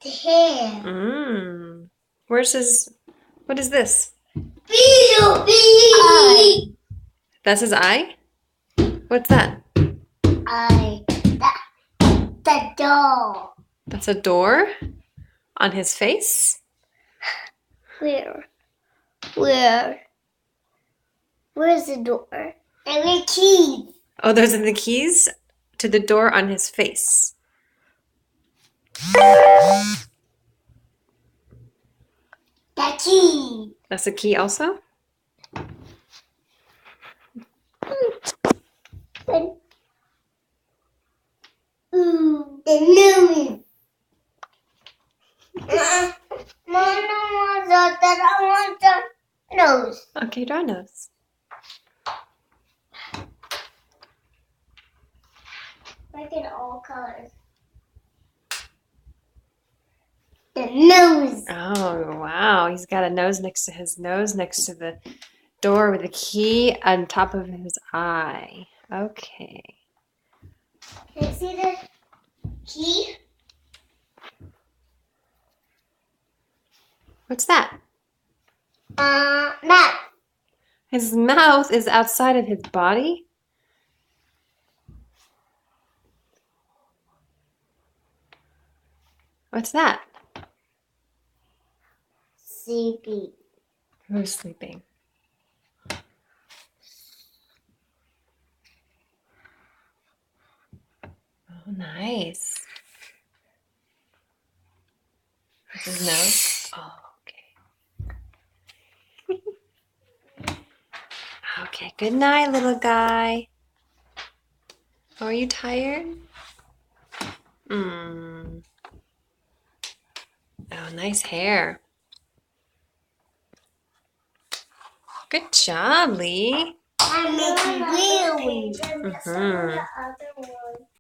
hair. Where's his... What is this? Eye. That's his eye? What's that? Eye. The door. That's a door on his face? Where? Where's the door? And the keys. Oh, those are the keys to the door on his face. The key. That's a key also? The nose. I want the nose. Okay, draw a nose. Make it all colors. The nose. Oh, wow. He's got a nose next to his nose, next to the door with a key on top of his eye. Okay. Can you see the key? What's that? Mouth. His mouth is outside of his body? What's that? Sleepy. Who's sleeping? Oh, nice. That's his nose? Oh, okay. Okay, good night, little guy. Are you tired? Oh, nice hair. Good job, Lee. I'm making real wings. Mhm.